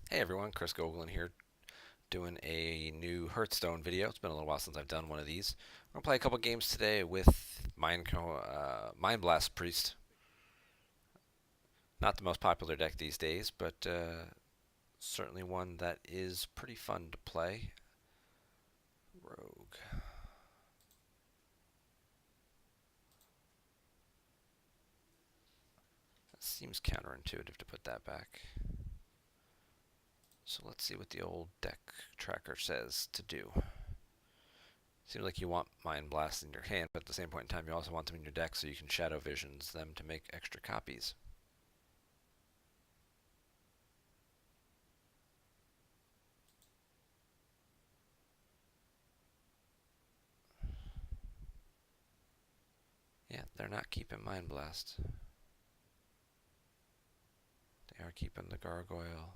Hey everyone, Chris Giggling here, doing a new Hearthstone video. It's been a little while since I've done one of these. We're gonna play a couple games today with Mind Blast Priest. Not the most popular deck these days, but certainly one that is pretty fun to play. Rogue. That seems counterintuitive to put that back. So let's see what the old deck tracker says to do. Seems like you want Mind Blast in your hand, but at the same point in time, you also want them in your deck so you can Shadow Visions them to make extra copies. Yeah, they're not keeping Mind Blast. They are keeping the Gargoyle.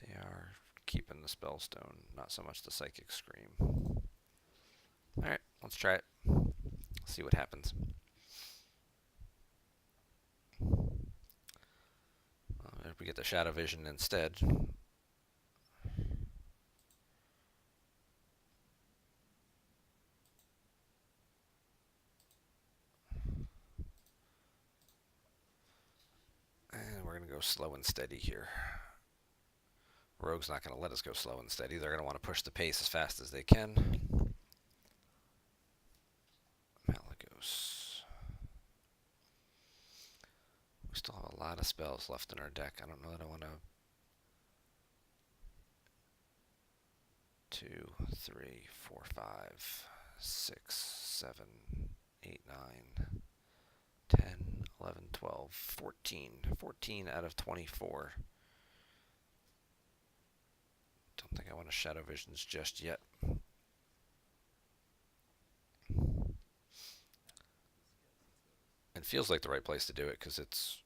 They are keeping the Spellstone, not so much the Psychic Scream. Alright, let's try it. See what happens. If we get the Shadow Vision instead. And we're going to go slow and steady here. Rogue's not going to let us go slow and steady. They're going to want to push the pace as fast as they can. Malagos. We still have a lot of spells left in our deck. I don't know that I want to... 2, 3, 4, 5, 6, 7, 8, 9, 10, 11, 12, 14. 14 out of 24. Don't think I want to Shadow Visions just yet. It feels like the right place to do it because it's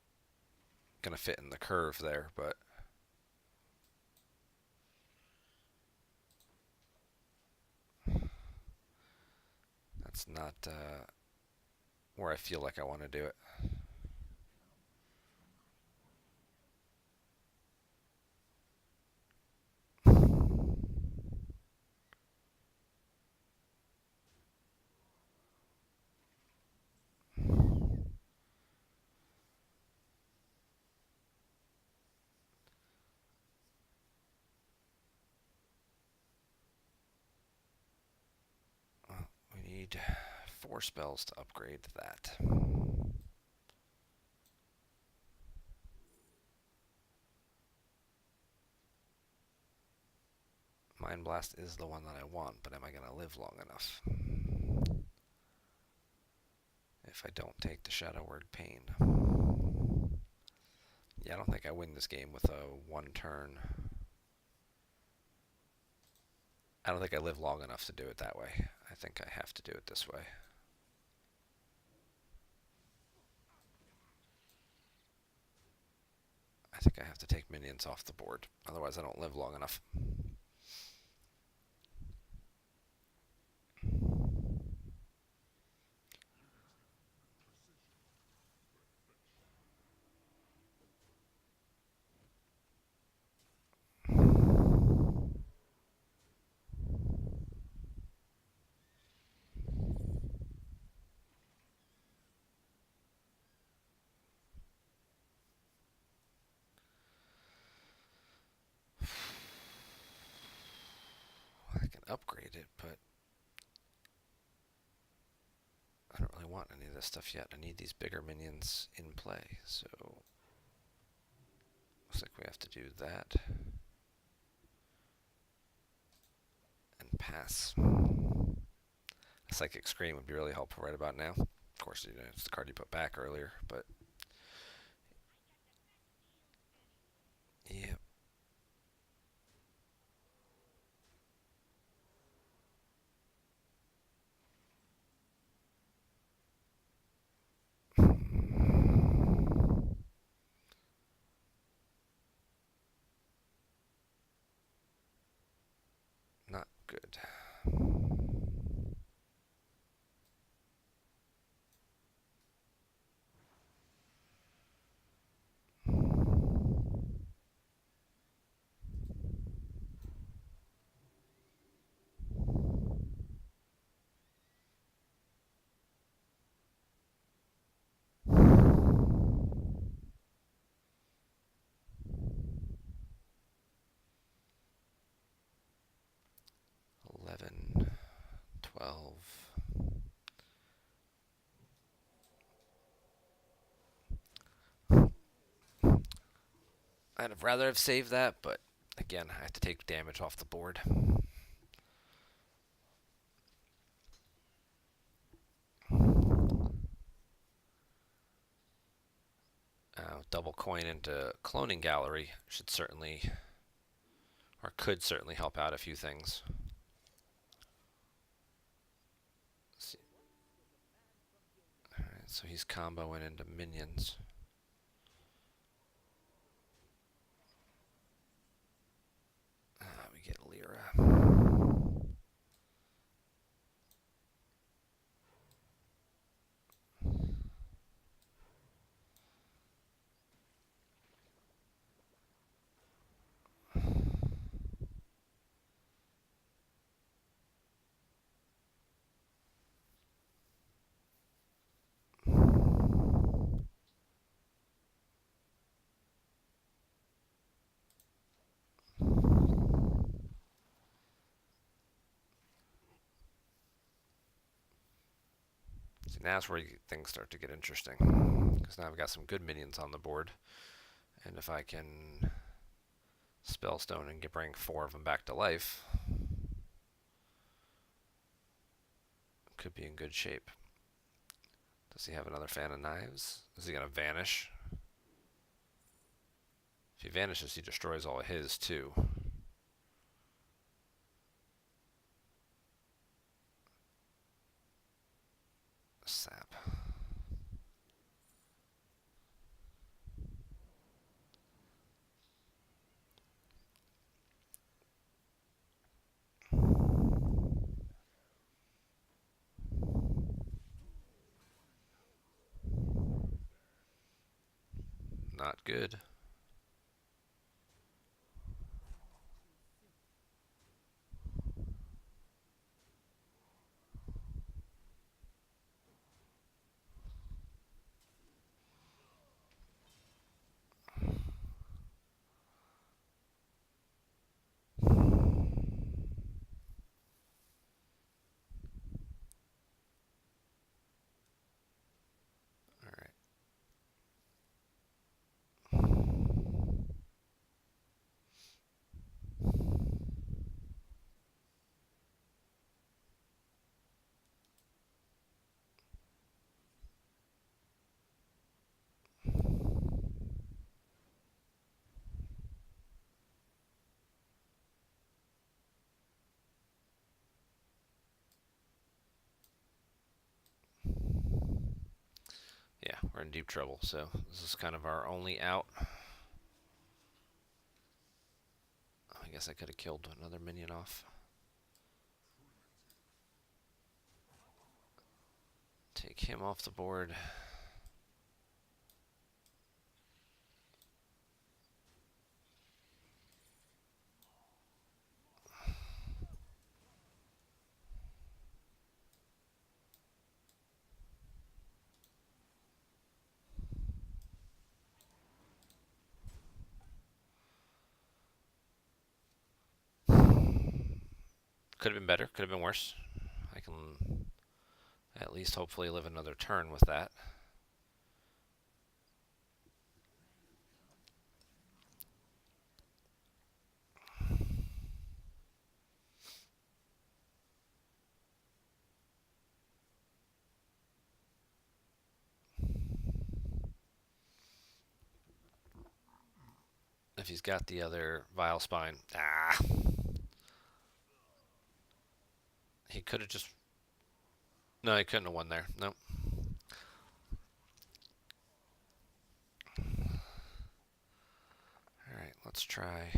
going to fit in the curve there, but that's not where I feel like I want to do it. We need 4 spells to upgrade that. Mind Blast is the one that I want, but am I going to live long enough? If I don't take the Shadow Word Pain. Yeah, I don't think I win this game with a 1 turn. I don't think I live long enough to do it that way. I think I have to do it this way. I think I have to take minions off the board. Otherwise, I don't live long enough. I can upgrade it, but I don't really want any of this stuff yet. I need these bigger minions in play, so looks like we have to do that and pass. A Psychic Scream would be really helpful right about now. Of course, you know, it's the card you put back earlier, but yeah. Not good. I'd have rather have saved that, but again, I have to take damage off the board. Double coin into cloning gallery should certainly, or could certainly help out a few things. Alright, so he's comboing into minions. We get Lyra. See, now that's where things start to get interesting. Because now I've got some good minions on the board. And if I can Spellstone and bring 4 of them back to life, could be in good shape. Does he have another fan of knives? Is he going to vanish? If he vanishes, he destroys all of his too. Sap. Not good. Yeah, we're in deep trouble, so this is kind of our only out. I guess I could have killed another minion off. Take him off the board. Could have been better, could have been worse. I can at least hopefully live another turn with that. If he's got the other Vile Spine. He could have just... No, he couldn't have won there. Nope. Alright, let's try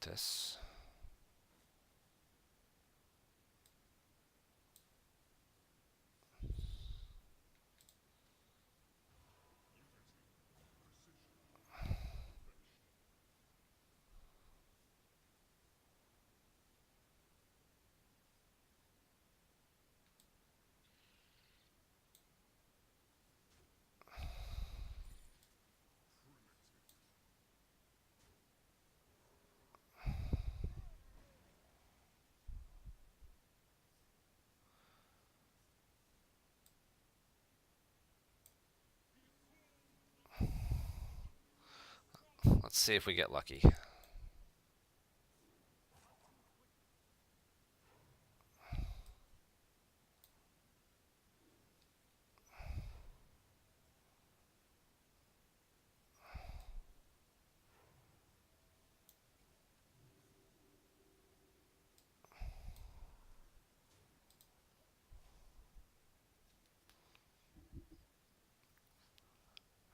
this. Let's see if we get lucky.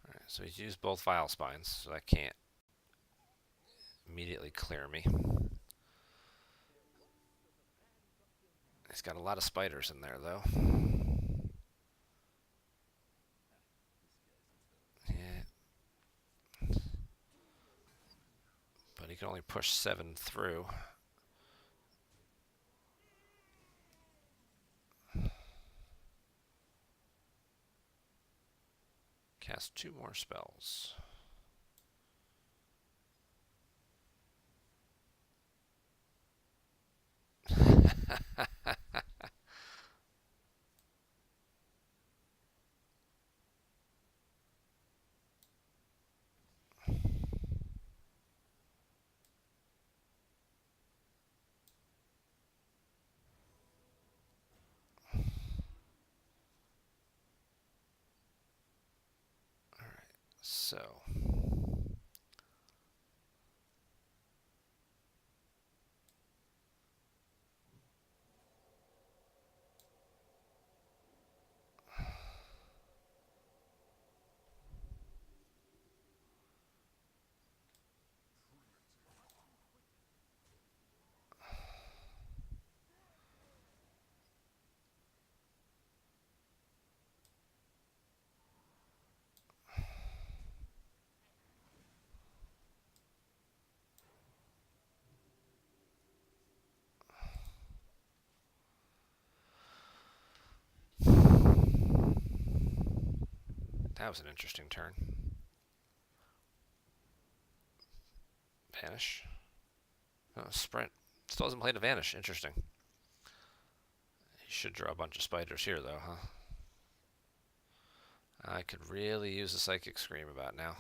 Alright, so he's used both Vile Spines, so that can't immediately clear me. He's got a lot of spiders in there, though. Yeah. But he can only push 7 through. Cast 2 more spells. So, that was an interesting turn. Vanish. Oh, sprint. Still hasn't played a Vanish. Interesting. He should draw a bunch of spiders here, though, huh? I could really use a Psychic Scream about now.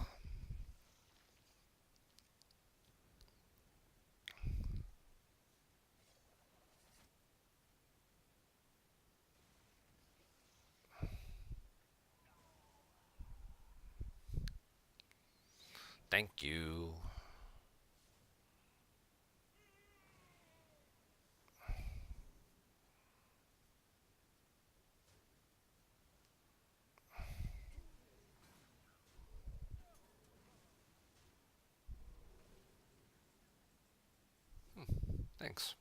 Thank you. Thanks.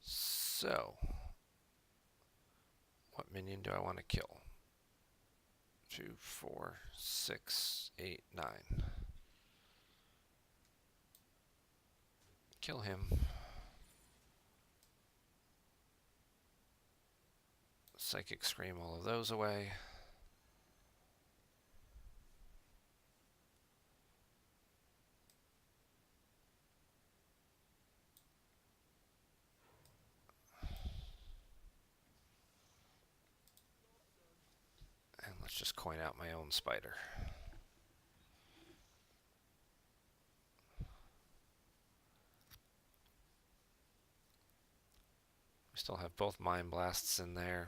So, what minion do I want to kill? 2, 4, 6, 8, 9. Kill him. Psychic Scream all of those away. And let's just coin out my own spider. We still have both Mind Blasts in there.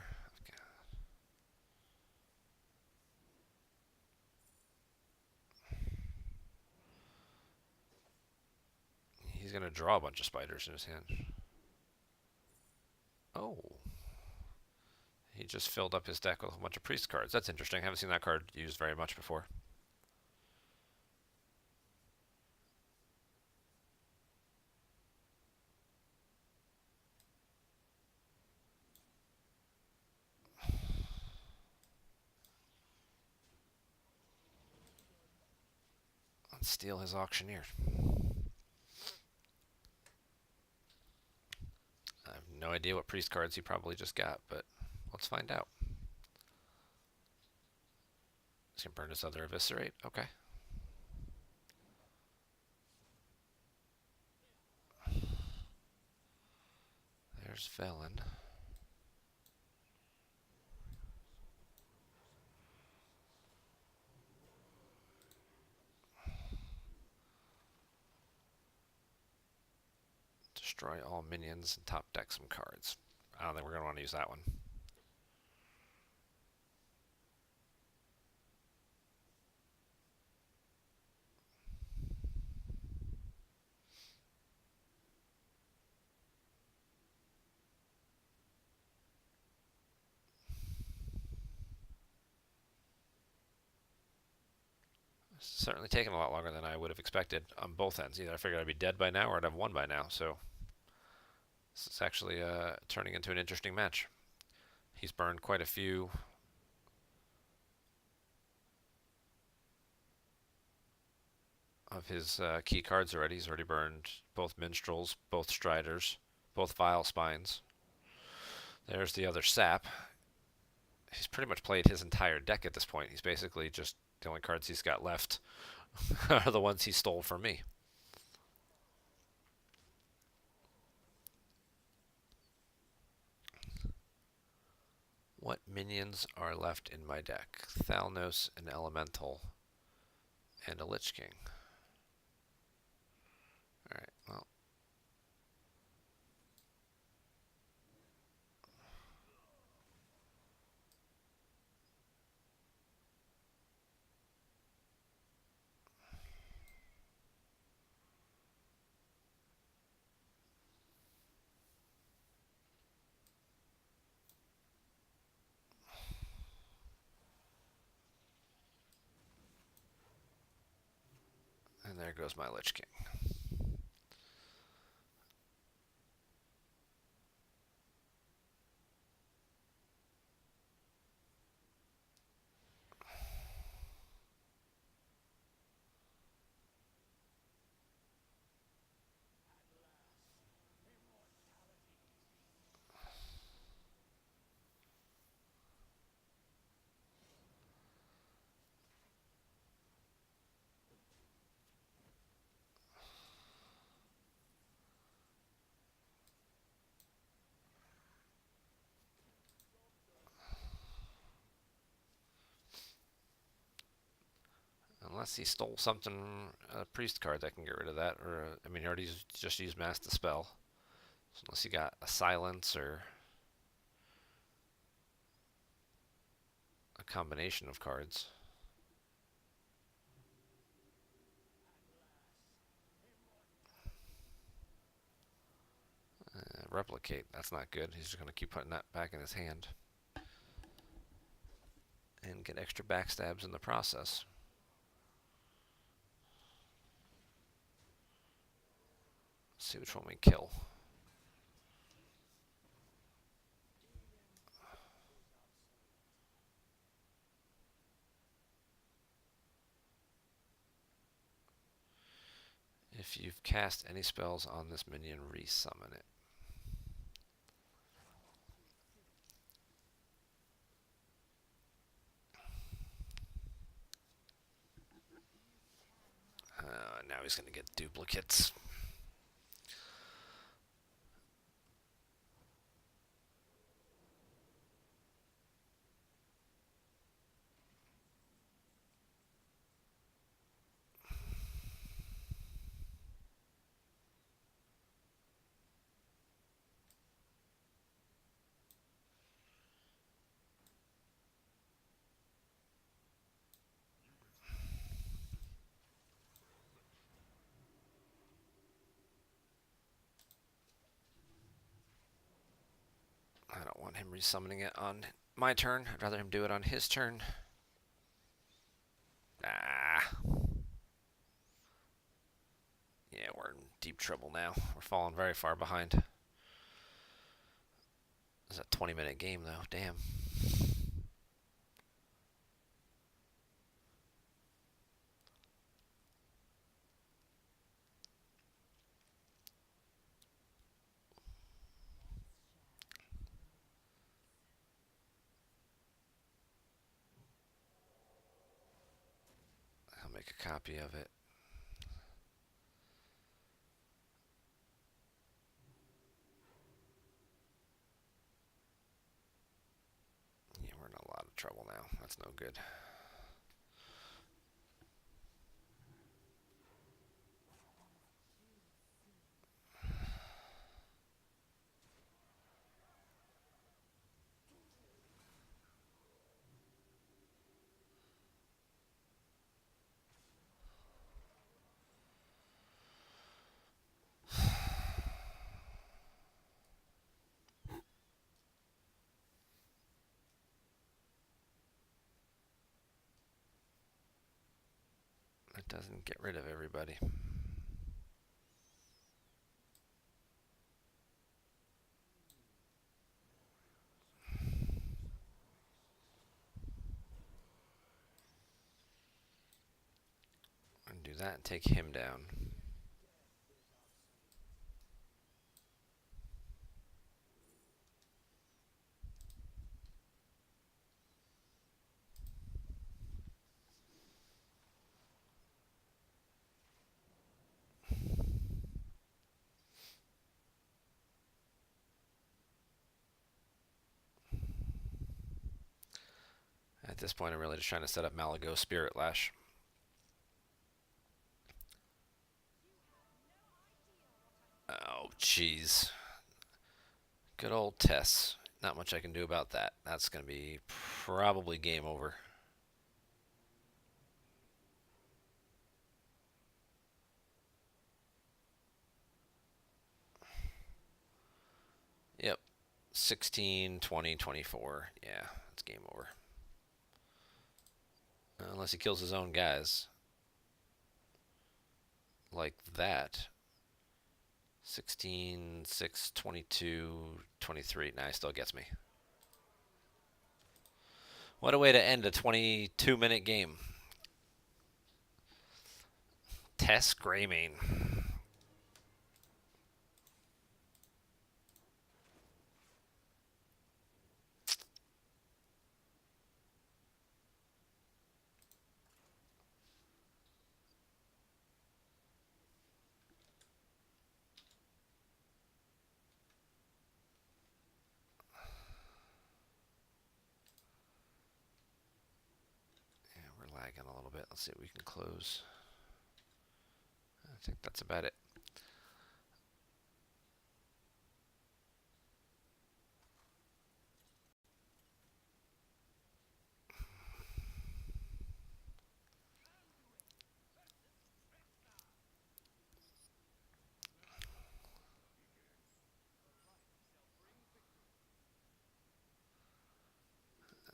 He's going to draw a bunch of spiders in his hand. Oh. He just filled up his deck with a bunch of priest cards. That's interesting. I haven't seen that card used very much before. Let's steal his Auctioneer. I have no idea what priest cards he probably just got, but let's find out. He's going to burn his other Eviscerate. Okay. There's Velen. Destroy all minions and top deck some cards. I don't think we're going to want to use that one. Certainly taken a lot longer than I would have expected on both ends. Either I figured I'd be dead by now or I'd have won by now. So this is actually turning into an interesting match. He's burned quite a few of his key cards already. He's already burned both Minstrels, both Striders, both Vile Spines. There's the other Sap. He's pretty much played his entire deck at this point. He's basically just, the only cards he's got left are the ones he stole from me. What minions are left in my deck? Thalnos, an Elemental, and a Lich King. Alright, well. And there goes my Lich King. Unless he stole something, a priest card that can get rid of that. Or, I mean, he already just used Mass Dispel. So unless he got a Silence or a combination of cards. Replicate, that's not good. He's just going to keep putting that back in his hand. And get extra backstabs in the process. Let's see which one we kill. If you've cast any spells on this minion, resummon it. Now he's going to get duplicates. I don't want him resummoning it on my turn. I'd rather him do it on his turn. Ah. Yeah, we're in deep trouble now. We're falling very far behind. It's a 20-minute game, though. Damn. I'll make a copy of it. Yeah, we're in a lot of trouble now. That's no good. doesn't get rid of everybody. And do that and take him down. At this point, I'm really just trying to set up Malago Spirit Lash. Oh, jeez. Good old Tess. Not much I can do about that. That's going to be probably game over. Yep. 16, 20, 24. Yeah, it's game over. Unless he kills his own guys. Like that. 16, 6, 22, 23. Nah, he still gets me. What a way to end a 22-minute game. Tess Greymane. Lagging a little bit. Let's see what we can close. I think that's about it.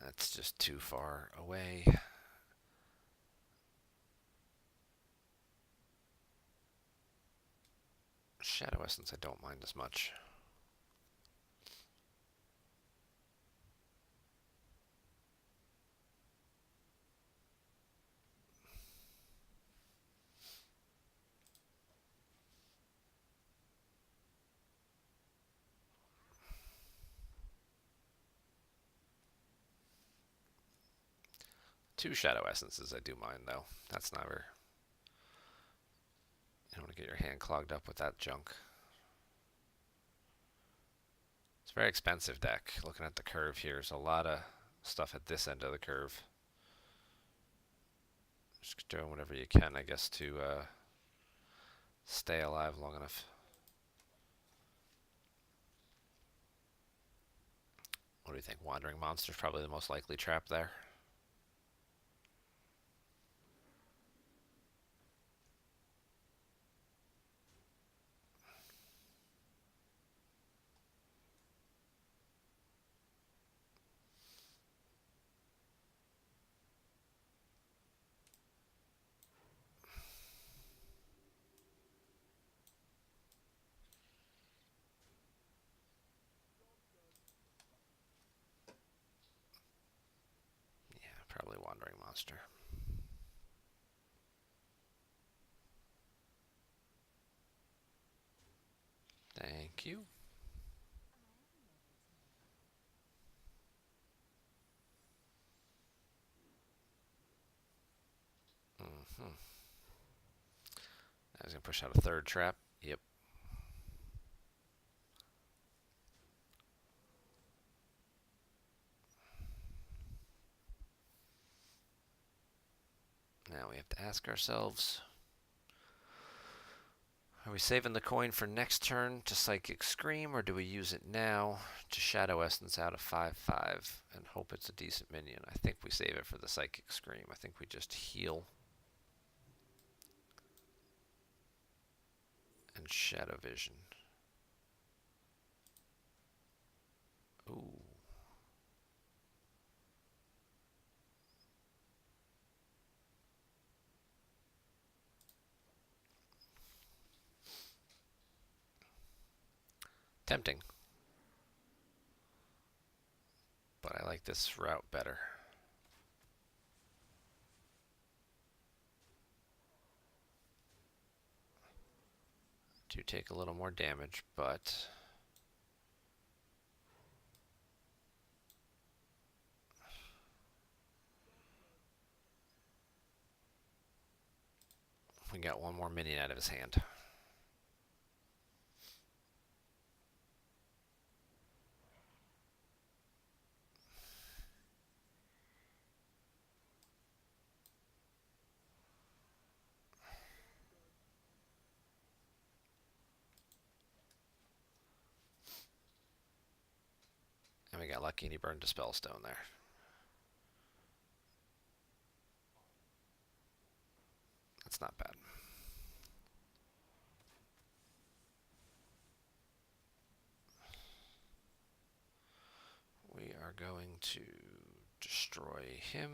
That's just too far away. Shadow Essence I don't mind as much. Two Shadow Essences I do mind, though. That's never... You don't want to get your hand clogged up with that junk. It's a very expensive deck. Looking at the curve here, there's a lot of stuff at this end of the curve. Just doing whatever you can, I guess, to stay alive long enough. What do you think? Wandering Monster's probably the most likely trap there. Probably Wandering Monster. Thank you. I was going to push out a third trap. Yep. Now we have to ask ourselves, are we saving the coin for next turn to Psychic Scream, or do we use it now to Shadow Essence out of 5/5 and hope it's a decent minion? I think we save it for the Psychic Scream. I think we just heal and Shadow Vision. Ooh. Tempting. But I like this route better. Do take a little more damage, but we got one more minion out of his hand. And we got lucky and he burned a spellstone there. That's not bad. We are going to destroy him.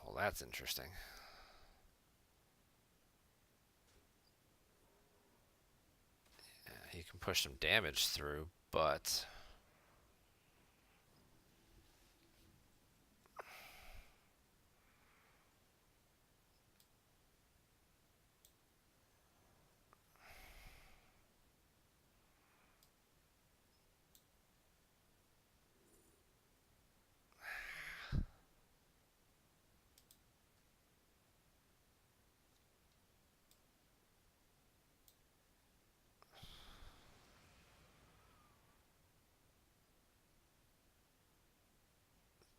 Well, that's interesting. Yeah, he can push some damage through, but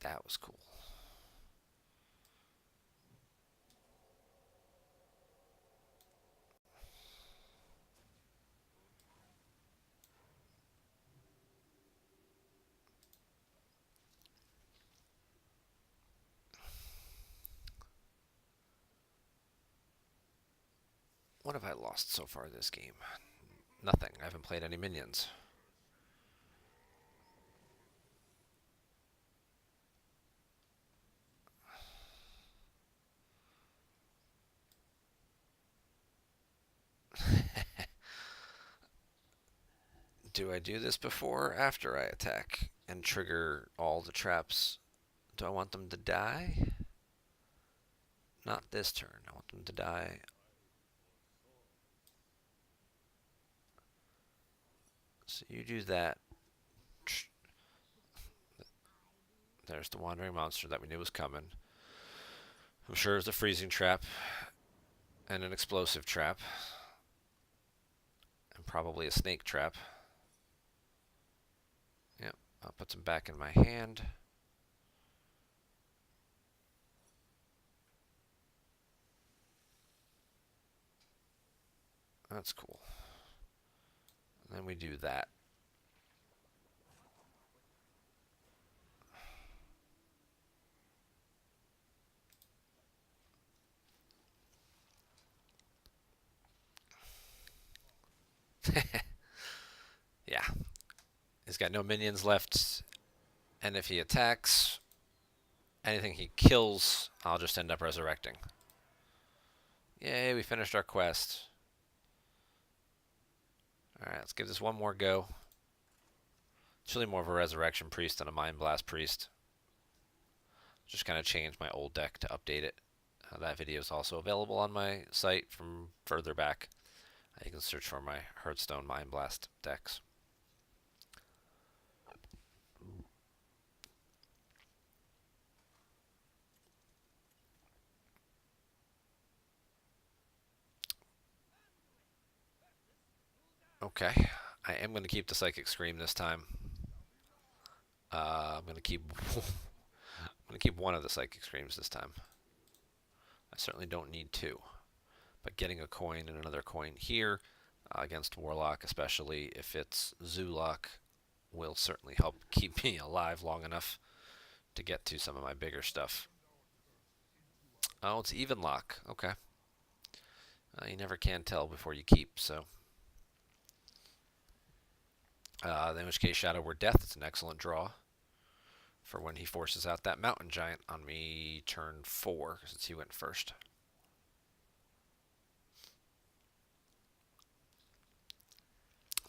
that was cool. What have I lost so far this game? Nothing. I haven't played any minions. Do I do this before or after I attack and trigger all the traps? Do I want them to die? Not this turn. I want them to die. So you do that. There's the wandering monster that we knew was coming. I'm sure it's a freezing trap and an explosive trap. And probably a snake trap. Yep, I'll put some back in my hand. That's cool. And then we do that. Yeah. He's got no minions left. And if he attacks, anything he kills, I'll just end up resurrecting. Yay, we finished our quest. Alright, let's give this one more go. It's really more of a resurrection priest than a mind blast priest. Just kind of changed my old deck to update it. That video is also available on my site from further back. You can search for my Hearthstone Mind Blast decks. Okay, I am going to keep the Psychic Scream this time. I'm going to keep one of the Psychic Screams this time. I certainly don't need two, but getting a coin and another coin here against Warlock, especially if it's Zoolock, will certainly help keep me alive long enough to get to some of my bigger stuff. Oh, it's even lock. Okay. You never can tell before you keep, so. In which case, Shadow Word Death is an excellent draw for when he forces out that Mountain Giant on me turn 4, since he went first.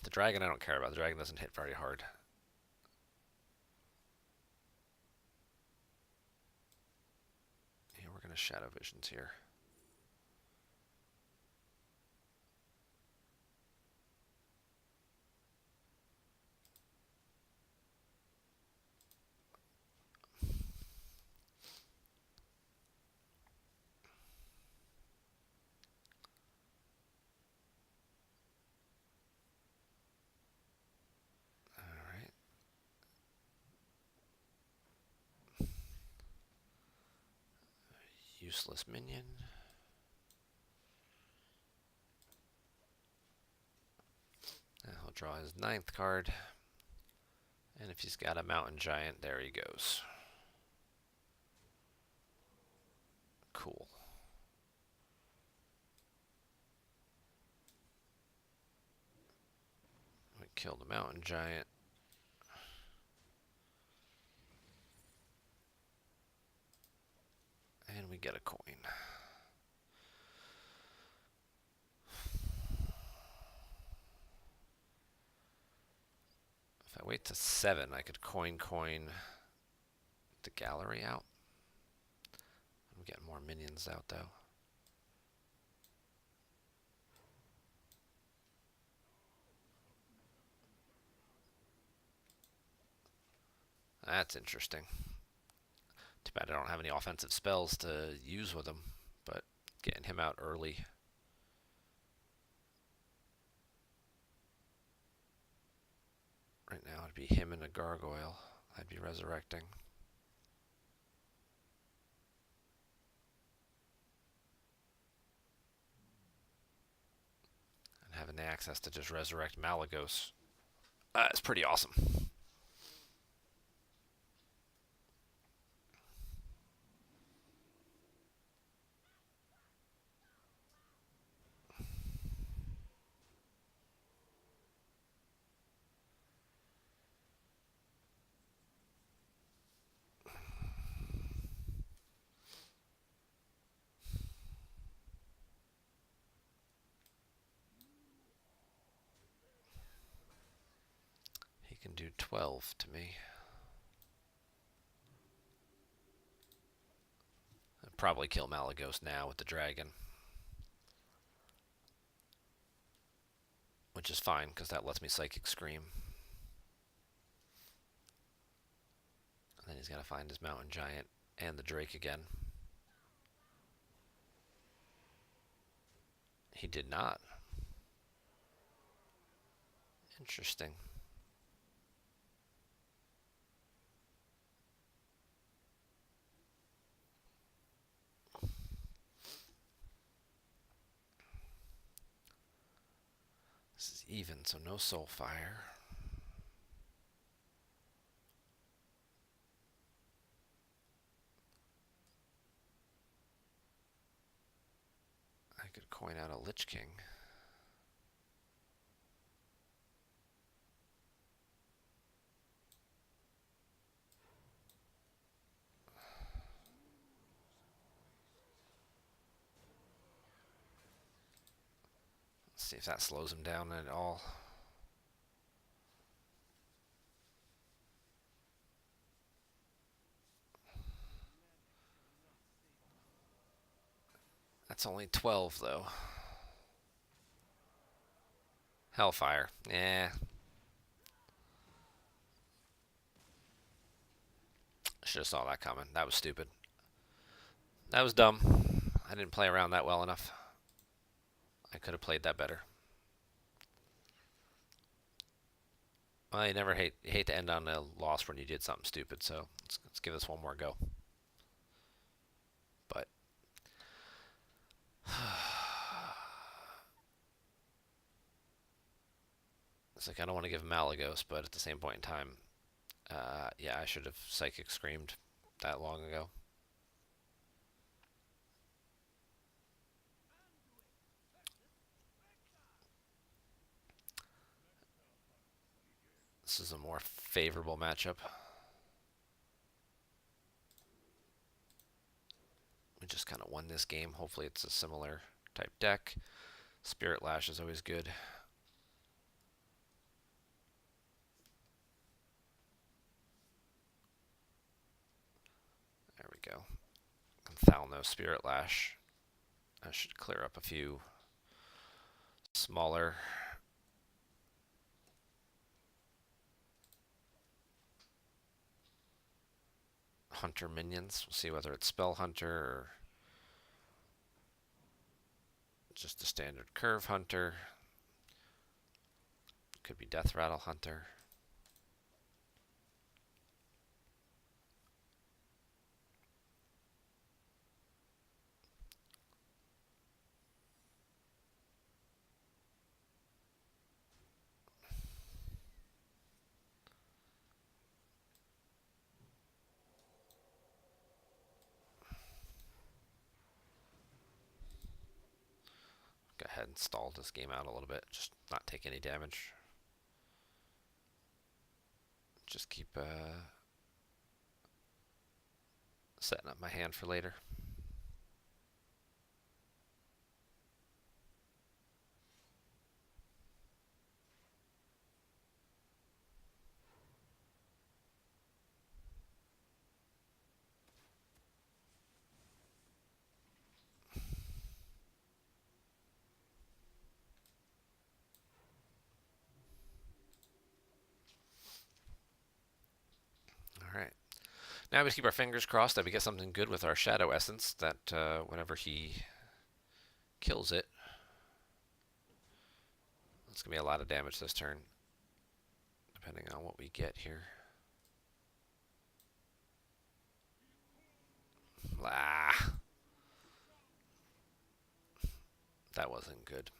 The dragon I don't care about. The dragon doesn't hit very hard. Yeah, we're going to Shadow Visions here. Alright. Useless minion. He'll draw his 9th card. And if he's got a Mountain Giant, there he goes. Cool. We kill the Mountain Giant. And we get a coin. If I wait to 7, I could coin the gallery out. I'm getting more minions out, though. That's interesting. Too bad I don't have any offensive spells to use with him, but getting him out early. Right now it'd be him and a gargoyle I'd be resurrecting. And having the access to just resurrect Malagos is pretty awesome. He can do 12 to me. I'd probably kill Malagos now with the dragon. Which is fine, because that lets me Psychic Scream. And then he's got to find his Mountain Giant and the Drake again. He did not. Interesting. This is even, so no Soulfire. I could coin out a Lich King. Let's see if that slows him down at all. That's only 12, though. Hellfire. Yeah. Should have saw that coming. That was stupid. That was dumb. I didn't play around that well enough. I could have played that better. Well, you never hate to end on a loss when you did something stupid, so let's give this one more go. But it's like I don't want to give Malagos, but at the same point in time, yeah, I should have Psychic Screamed that long ago. This is a more favorable matchup. We just kind of won this game. Hopefully it's a similar type deck. Spirit Lash is always good. There we go. Thalno Spirit Lash. I should clear up a few smaller Hunter minions. We'll see whether it's Spell Hunter or just a standard Curve Hunter. Could be Death Rattle Hunter. Go ahead and stall this game out a little bit. Just not take any damage. Just keep setting up my hand for later. Alright. Now we just keep our fingers crossed that we get something good with our Shadow Essence, that whenever he kills it, it's going to be a lot of damage this turn, depending on what we get here. Ah, that wasn't good.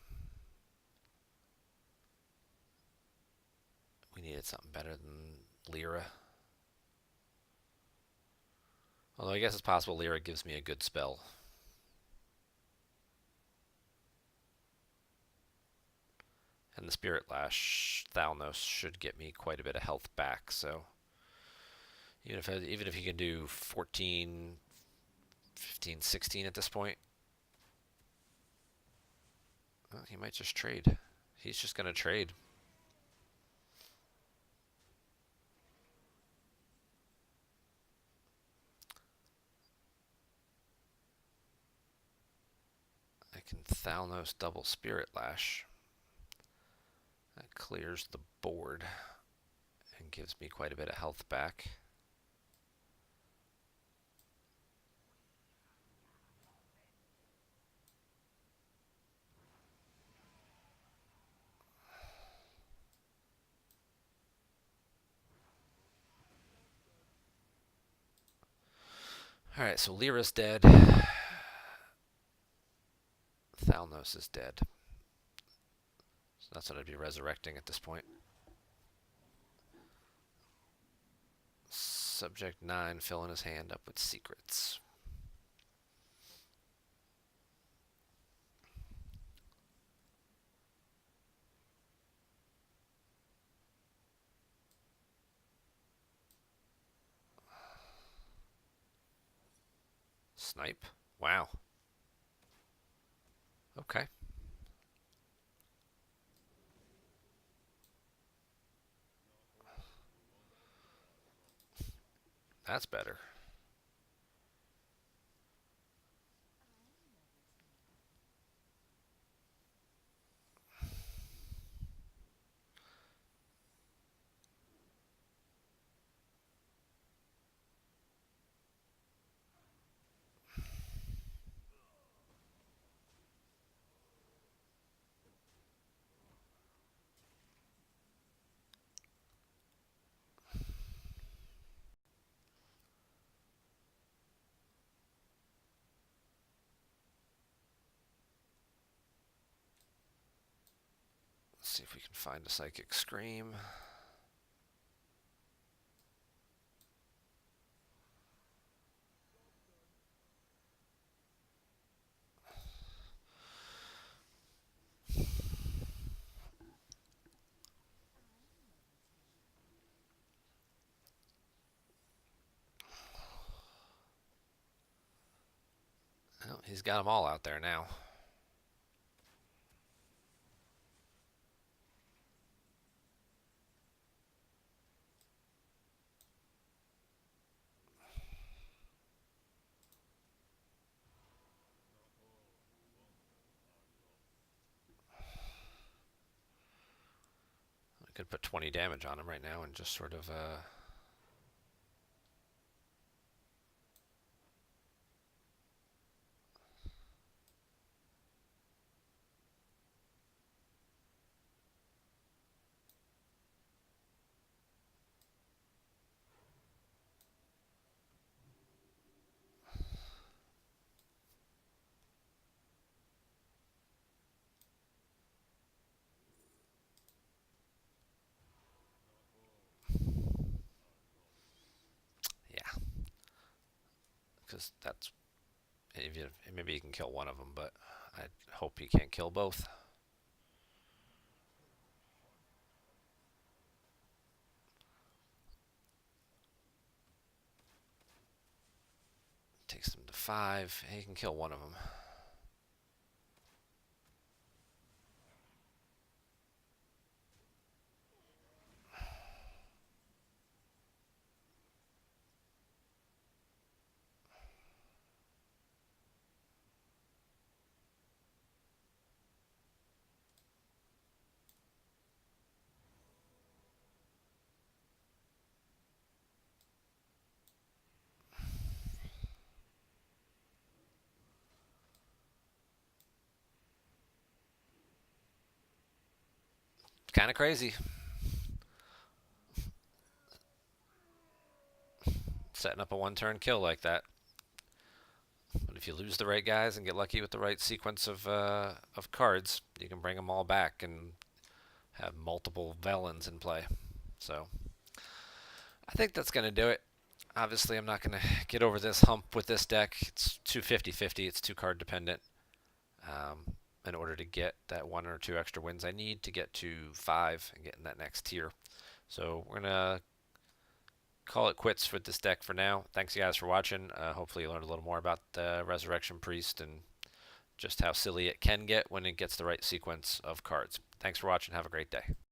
We needed something better than Lyra. Although I guess it's possible Lyra gives me a good spell. And the Spirit Lash Thalnos should get me quite a bit of health back, so even if he can do 14, 15, 16 at this point, well, he might just trade. He's just going to trade. I can Thalnos double Spirit Lash. That clears the board and gives me quite a bit of health back. Alright, so Lyra's dead. Thalnos is dead. So that's what I'd be resurrecting at this point. Subject 9 filling his hand up with secrets. Snipe? Wow. Okay. That's better. Let's see if we can find a Psychic Scream. He's got them all out there now. I could put 20 damage on him right now and just sort of yeah, because that's maybe he can kill one of them, but I hope he can't kill both. Takes them to 5. He can kill one of them. Kind of crazy. Setting up a one-turn kill like that. But if you lose the right guys and get lucky with the right sequence of cards, you can bring them all back and have multiple Velens in play. So I think that's going to do it. Obviously, I'm not going to get over this hump with this deck. It's too 50-50. It's too card dependent. In order to get that 1 or 2 extra wins I need to get to 5 and get in that next tier. So we're going to call it quits with this deck for now. Thanks, you guys, for watching. Hopefully you learned a little more about the Resurrection Priest and just how silly it can get when it gets the right sequence of cards. Thanks for watching. Have a great day.